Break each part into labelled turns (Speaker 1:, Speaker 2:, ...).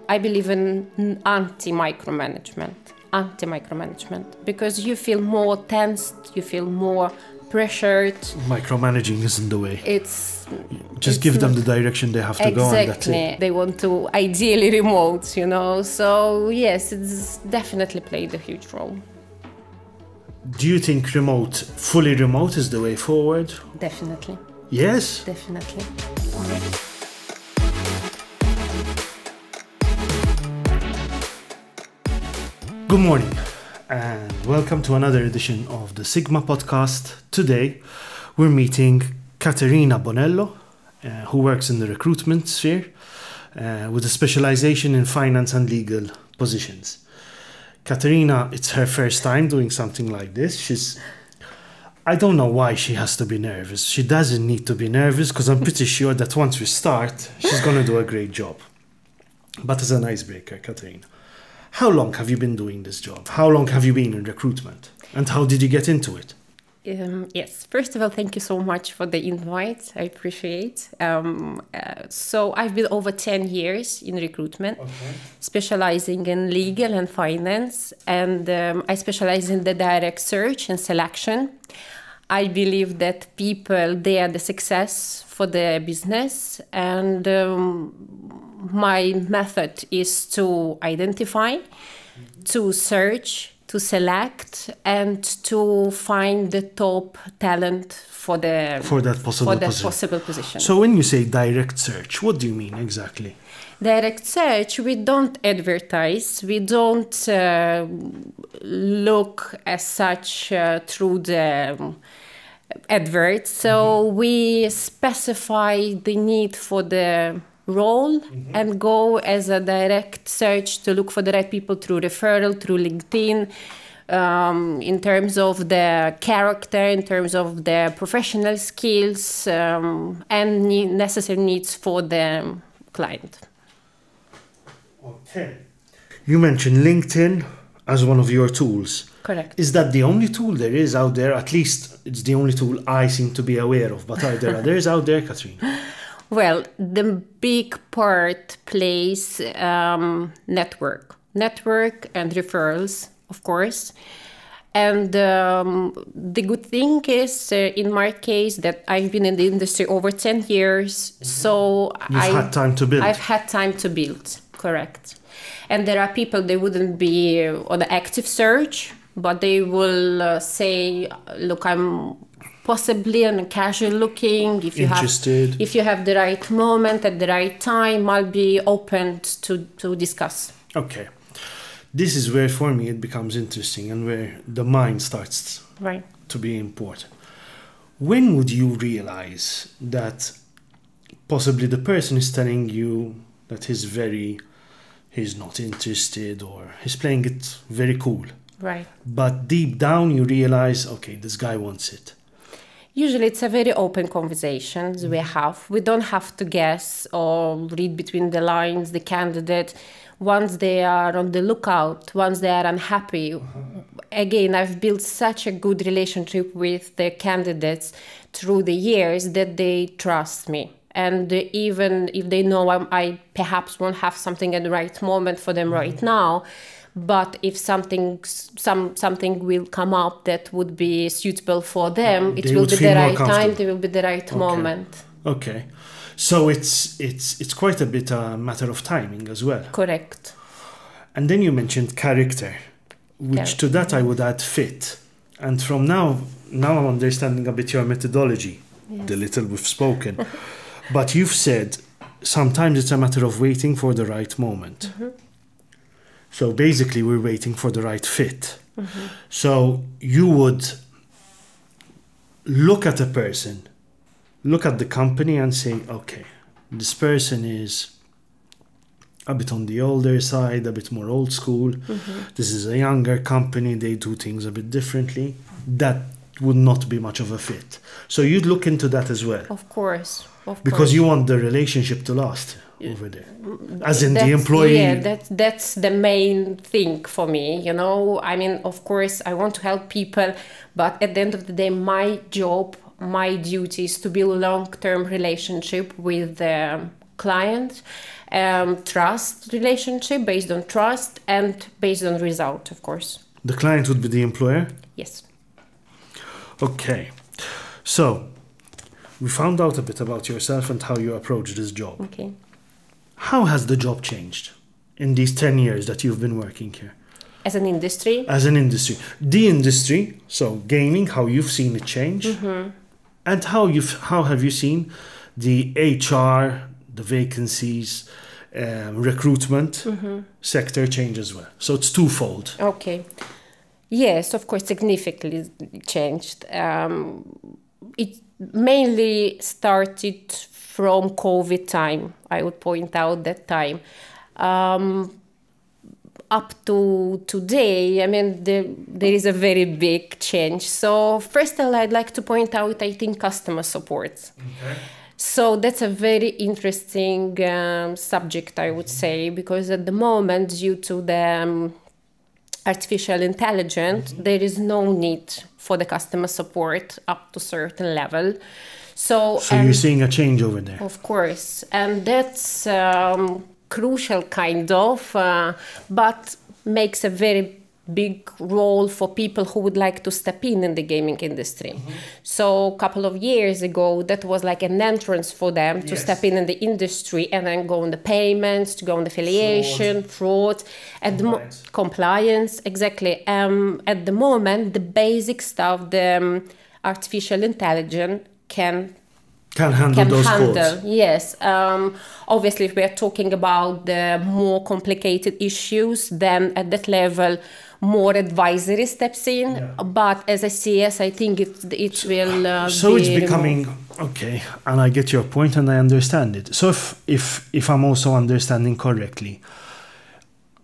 Speaker 1: I believe in anti-micromanagement, because you feel more tensed, you feel more pressured.
Speaker 2: Micromanaging isn't the way.
Speaker 1: Just
Speaker 2: give them the direction they have to go, and that's it.
Speaker 1: They want to ideally remote, So yes, it's definitely played a huge role.
Speaker 2: Do you think fully remote is the way forward?
Speaker 1: Definitely.
Speaker 2: Yes?
Speaker 1: Definitely.
Speaker 2: Good morning and welcome to another edition of the SiGMA podcast. Today we're meeting Katerina Bonello, who works in the recruitment sphere with a specialization in finance and legal positions. Katerina, it's her first time doing something like this. I don't know why she has to be nervous. She doesn't need to be nervous because I'm pretty sure that once we start, she's going to do a great job. But as an icebreaker, Katerina, how long have you been doing this job? How long have you been in recruitment? And how did you get into it?
Speaker 1: Yes, first of all, thank you so much for the invite. I appreciate. So I've been over 10 years in recruitment, specializing in legal and finance. And I specialize in the direct search and selection. I believe that people, they are the success for their business. And my method is to identify, to search, to select, and to find the top talent for that possible position.
Speaker 2: So when you say direct search, what do you mean exactly?
Speaker 1: Direct search, we don't advertise, we don't look as such through the adverts. So we specify the need for the role and go as a direct search to look for the right people through referral, through LinkedIn, in terms of their character, in terms of their professional skills, and necessary needs for the client.
Speaker 2: Okay. You mentioned LinkedIn as one of your tools.
Speaker 1: Correct.
Speaker 2: Is that the only tool there is out there? At least it's the only tool I seem to be aware of. But are there others out there, Katerina?
Speaker 1: Well, the big part plays network and referrals, of course. And the good thing is, in my case, that I've been in the industry over 10 years. So
Speaker 2: I've had time to build.
Speaker 1: I've had time to build, correct. And there are people, they wouldn't be on the active search, but they will say, look, I'm possibly on a casual looking. If you have the right moment at the right time, I'll be open to discuss.
Speaker 2: Okay. This is where, for me, it becomes interesting and where the mind starts to be important. When would you realize that possibly the person is telling you that he's not interested or he's playing it very cool?
Speaker 1: Right.
Speaker 2: But deep down you realize, okay, this guy wants it.
Speaker 1: Usually it's a very open conversations we have. We don't have to guess or read between the lines the candidate. Once they are on the lookout, once they are unhappy. Again, I've built such a good relationship with the candidates through the years that they trust me. And even if they know I perhaps won't have something at the right moment for them right now, but if something will come up that would be suitable for them, it will be the right time, it will be the right moment.
Speaker 2: Okay. So it's quite a bit a matter of timing as well.
Speaker 1: Correct.
Speaker 2: And then you mentioned character, which to that I would add fit. And from now I'm understanding a bit your methodology, the little we've spoken. But you've said sometimes it's a matter of waiting for the right moment. So basically we're waiting for the right fit. So you would look at a person, look at the company and say, okay, this person is a bit on the older side, a bit more old school. This is a younger company, they do things a bit differently. That would not be much of a fit. So you'd look into that as well.
Speaker 1: Of course.
Speaker 2: Because you want the relationship to last over there. As in the employee.
Speaker 1: Yeah, that's the main thing for me, I mean, of course, I want to help people, but at the end of the day, my job, my duty is to build a long-term relationship with the client, trust relationship based on trust and based on result, of course.
Speaker 2: The client would be the employer?
Speaker 1: Yes.
Speaker 2: Okay. So, we found out a bit about yourself and how you approach this job.
Speaker 1: Okay.
Speaker 2: How has the job changed in these 10 years that you've been working here?
Speaker 1: As an industry?
Speaker 2: As an industry. The industry, so gaming, how you've seen it change. And how have you seen the HR, the vacancies, recruitment sector change as well? So it's twofold.
Speaker 1: Okay. Yes, of course, significantly changed. It mainly started from COVID time, I would point out that time. Up to today, I mean, there is a very big change. So first of all, I'd like to point out, I think, customer support.
Speaker 2: Okay.
Speaker 1: So that's a very interesting subject, I would say, because at the moment, due to the artificial intelligence, there is no need for the customer support up to a certain level. So
Speaker 2: you're seeing a change over there?
Speaker 1: Of course. And that's crucial kind of, but makes a very big role for people who would like to step in the gaming industry. So a couple of years ago, that was like an entrance for them to step in the industry and then go on the payments, to go on the affiliation, fraud, and compliance, exactly. At the moment, the basic stuff, the artificial intelligence can
Speaker 2: handle those calls.
Speaker 1: Yes. Obviously, if we are talking about the more complicated issues, then at that level, more advisory steps in. Yeah. But as a CS, I think it will
Speaker 2: so it's becoming okay, and I get your point and I understand it. So if I'm also understanding correctly,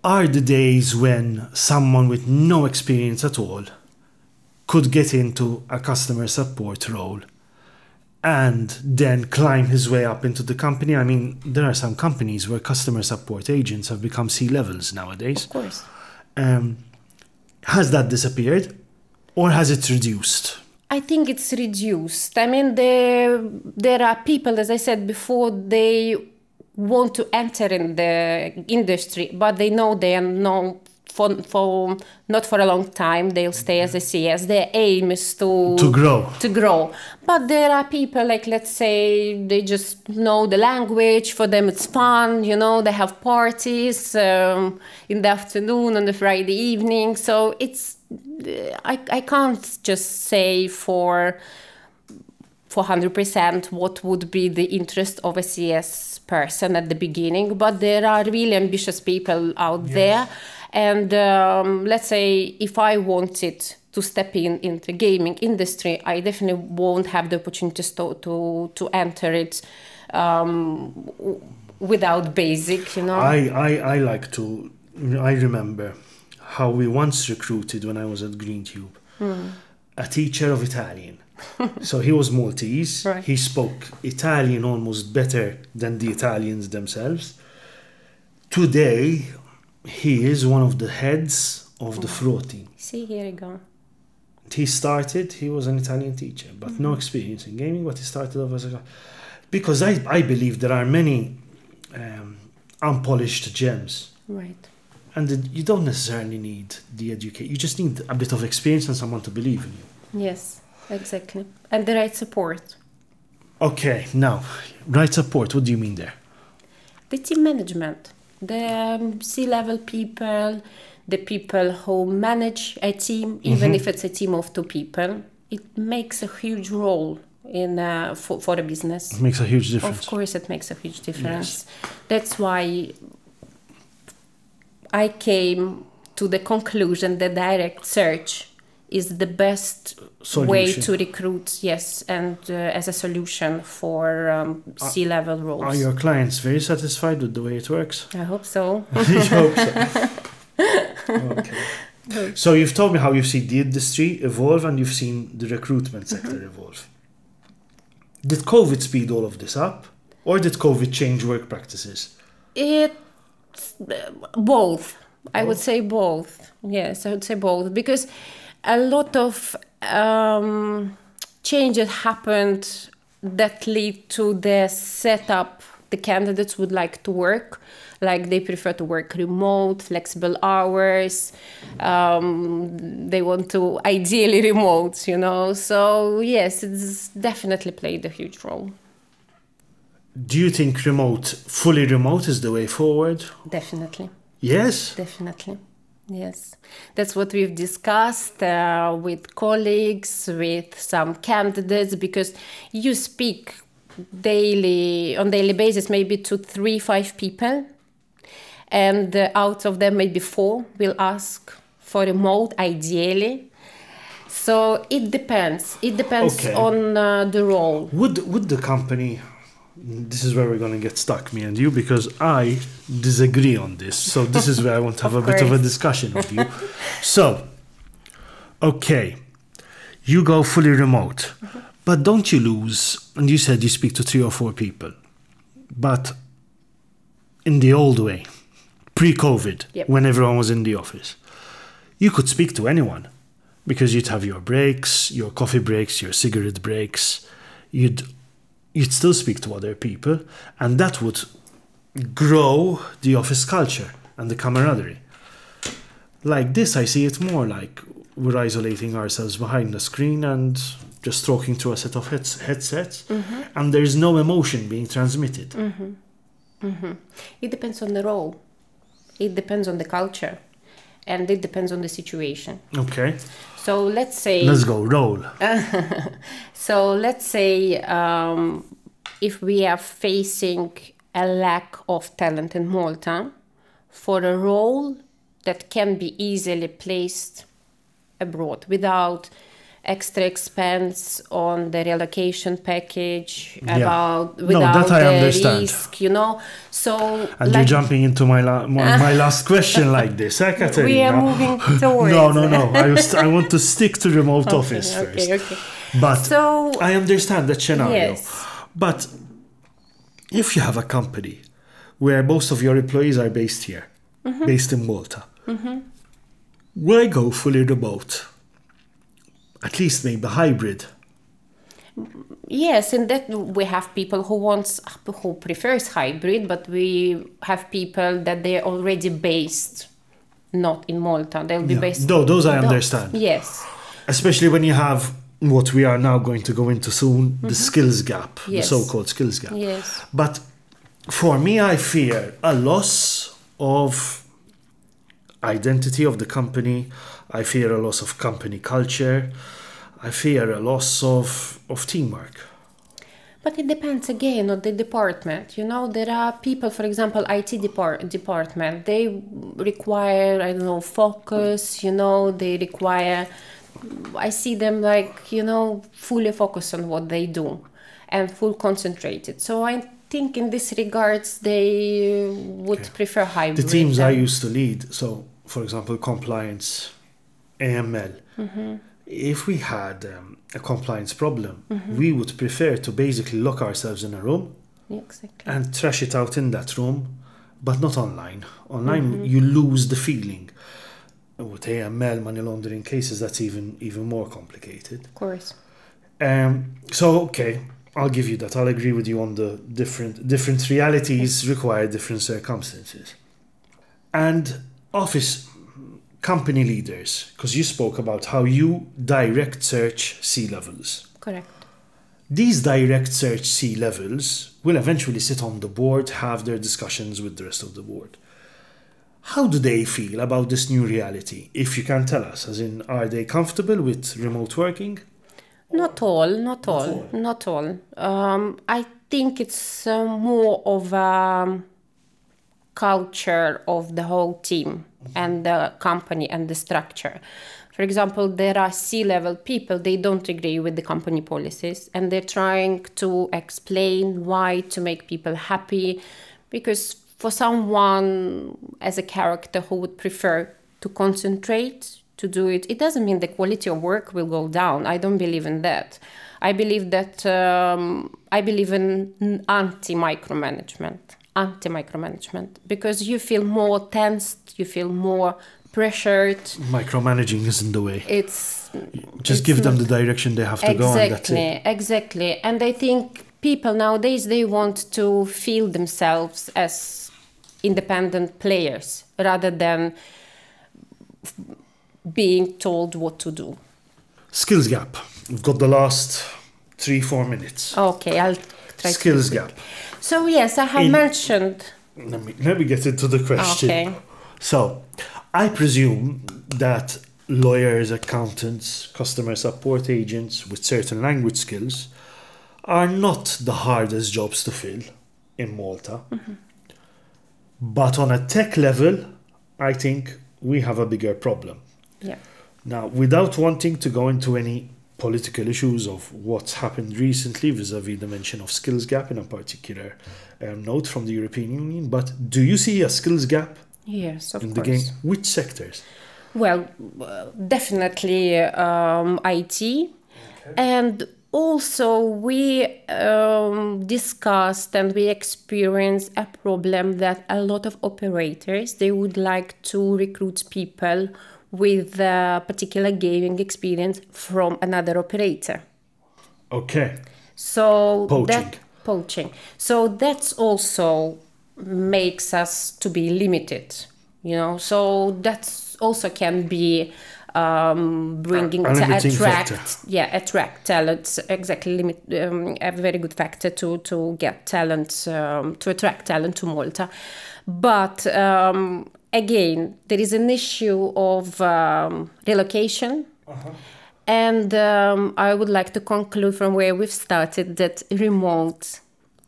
Speaker 2: are the days when someone with no experience at all could get into a customer support role and then climb his way up into the company? I mean, there are some companies where customer support agents have become C-levels nowadays.
Speaker 1: Of course.
Speaker 2: Has that disappeared or has it reduced?
Speaker 1: I think it's reduced. I mean, there are people, as I said before, they want to enter in the industry, but they know they are not for a long time. They'll stay as a CS. Their aim is to grow. But there are people, like, let's say, they just know the language. For them, it's fun. You know, they have parties in the afternoon, on the Friday evening. So it's, I can't just say for 100% what would be the interest of a CS person at the beginning. But there are really ambitious people out there. And let's say if I wanted to step into the gaming industry, I definitely won't have the opportunity to enter it without basic, you know.
Speaker 2: I remember how we once recruited when I was at GreenTube, a teacher of Italian. So he was Maltese. Right. He spoke Italian almost better than the Italians themselves. Today, he is one of the heads of the fraud team.
Speaker 1: See, here you go.
Speaker 2: He was an Italian teacher, but no experience in gaming, but he started off as a... Because I believe there are many unpolished gems.
Speaker 1: Right.
Speaker 2: And you don't necessarily need the education. You just need a bit of experience and someone to believe in you.
Speaker 1: Yes, exactly. And the right support.
Speaker 2: Okay, now, right support, what do you mean there?
Speaker 1: The team management. The C-level people, the people who manage a team, even if it's a team of 2 people, it makes a huge role in for a business.
Speaker 2: It makes a huge difference.
Speaker 1: Of course, it makes a huge difference. Yes. That's why I came to the conclusion that direct search is the best way to recruit, yes, and as a solution for C-level roles.
Speaker 2: Are your clients very satisfied with the way it works?
Speaker 1: I hope so.
Speaker 2: You hope so. Okay. So you've told me how you've seen the industry evolve and you've seen the recruitment sector evolve. Did COVID speed all of this up, or did COVID change work practices?
Speaker 1: It's both. I would say both. Yes, I would say both, because a lot of changes happened that lead to the setup the candidates would like to work. Like they prefer to work remote, flexible hours. They want to ideally remote, you know. So yes, it's definitely played a huge role.
Speaker 2: Do you think fully remote is the way forward?
Speaker 1: Definitely.
Speaker 2: Yes?
Speaker 1: Definitely. Yes. That's what we've discussed with colleagues, with some candidates, because you speak on daily basis, maybe to 3-5 people. And out of them, maybe 4 will ask for remote, ideally. So it depends. It depends on the role.
Speaker 2: Would the company... This is where we're going to get stuck, me and you, because I disagree on this. So this is where I want to have a bit of a discussion with you. So, okay, you go fully remote, but don't you lose, and you said you speak to 3 or 4 people, but in the old way, pre-COVID, when everyone was in the office, you could speak to anyone because you'd have your breaks, your coffee breaks, your cigarette breaks, you'd still speak to other people, and that would grow the office culture and the camaraderie. Like this, I see it more like we're isolating ourselves behind the screen and just talking through a set of headsets, and there's no emotion being transmitted.
Speaker 1: It depends on the role. It depends on the culture. And it depends on the situation.
Speaker 2: Okay.
Speaker 1: So let's say...
Speaker 2: Let's go, roll.
Speaker 1: So let's say if we are facing a lack of talent in Malta for a role that can be easily placed abroad without extra expense on the relocation package, without the risk, you know. So
Speaker 2: and you're jumping into my last question like this, Katerina.
Speaker 1: We are moving towards.
Speaker 2: No. I want to stick to remote office first. Okay. But so, I understand that scenario. Yes. But if you have a company where most of your employees are based here, based in Malta, why go fully remote? At least maybe hybrid.
Speaker 1: Yes, and that we have people who prefers hybrid, but we have people that they're already based not in Malta. They'll be based.
Speaker 2: Those I understand.
Speaker 1: Yes.
Speaker 2: Especially when you have what we are now going to go into soon, the skills gap, the so-called skills gap.
Speaker 1: Yes.
Speaker 2: But for me, I fear a loss of identity of the company. I fear a loss of company culture. I fear a loss of teamwork.
Speaker 1: But it depends again on the department. You know, there are people, for example, IT department, they require, I don't know, focus, you know, they require, I see them like, you know, fully focused on what they do and full concentrated. So I think in this regards, they would prefer hybrid.
Speaker 2: The teams I used to lead, so for example, compliance, AML, if we had a compliance problem, we would prefer to basically lock ourselves in a room and trash it out in that room, but not online. Online, you lose the feeling. With AML, money laundering cases, that's even more complicated.
Speaker 1: Of course.
Speaker 2: So, okay, I'll give you that. I'll agree with you on the different realities require different circumstances. And office company leaders, because you spoke about how you direct search C-levels.
Speaker 1: Correct.
Speaker 2: These direct search C-levels will eventually sit on the board, have their discussions with the rest of the board. How do they feel about this new reality? If you can tell us, as in, are they comfortable with remote working?
Speaker 1: Not all. I think it's more of a culture of the whole team and the company and the structure. For example, there are C-level people, they don't agree with the company policies and they're trying to explain why to make people happy, because for someone as a character who would prefer to concentrate, to do it, it doesn't mean the quality of work will go down. I don't believe in that. I believe that I believe in anti-micromanagement, because you feel more tensed, you feel more pressured.
Speaker 2: Micromanaging isn't the way.
Speaker 1: It's
Speaker 2: give them the direction they have to go, and that's it.
Speaker 1: Exactly. And I think people nowadays, they want to feel themselves as independent players rather than being told what to do.
Speaker 2: Skills gap. We've got the last 3-4 minutes.
Speaker 1: Okay, I'll try
Speaker 2: Skills
Speaker 1: to
Speaker 2: gap.
Speaker 1: So yes, I have mentioned.
Speaker 2: Let me get into the question.
Speaker 1: Okay.
Speaker 2: So, I presume that lawyers, accountants, customer support agents with certain language skills are not the hardest jobs to fill in Malta. Mm-hmm. But on a tech level, I think we have a bigger problem.
Speaker 1: Yeah.
Speaker 2: Now, without wanting to go into any political issues of what's happened recently vis-a-vis the mention of skills gap in a particular note from the European Union, but do you see a skills gap?
Speaker 1: Yes, of
Speaker 2: in
Speaker 1: course.
Speaker 2: The game? Which sectors?
Speaker 1: Well, definitely IT. Okay. And also we discussed and we experienced a problem that a lot of operators, they would like to recruit people with a particular gaming experience from another operator.
Speaker 2: Okay.
Speaker 1: So
Speaker 2: poaching.
Speaker 1: So that's also makes us to be limited, you know. So that's also can be bringing attract talent. Exactly, a very good factor to get talent to attract talent to Malta. But again, there is an issue of relocation. Uh-huh. And I would like to conclude from where we've started that remote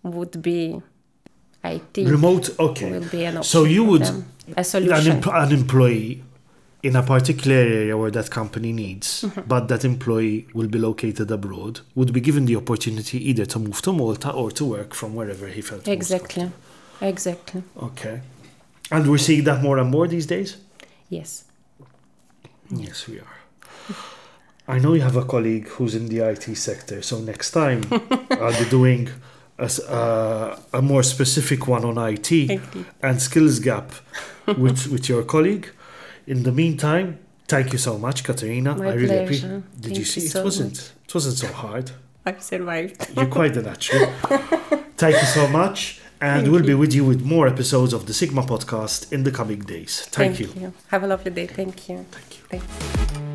Speaker 1: would be, I think,
Speaker 2: remote, okay,
Speaker 1: will be an option.
Speaker 2: So you would,
Speaker 1: a solution.
Speaker 2: An employee in a particular area where that company needs, mm-hmm. but that employee will be located abroad, would be given the opportunity either to move to Malta or to work from wherever he felt
Speaker 1: Exactly.
Speaker 2: Okay. And we're seeing that more and more these days?
Speaker 1: Yes.
Speaker 2: Yes, we are. I know you have a colleague who's in the IT sector, so next time I'll be doing a more specific one on IT and skills gap with your colleague. In the meantime, thank you so much, Katerina.
Speaker 1: My pleasure. Appreciate.
Speaker 2: Did you see? It wasn't so hard.
Speaker 1: I've survived.
Speaker 2: You're quite the natural. Thank you so much. And we'll be with you with more episodes of the SiGMA podcast in the coming days. Thank you.
Speaker 1: Have a lovely day. Thank you.
Speaker 2: Thank you.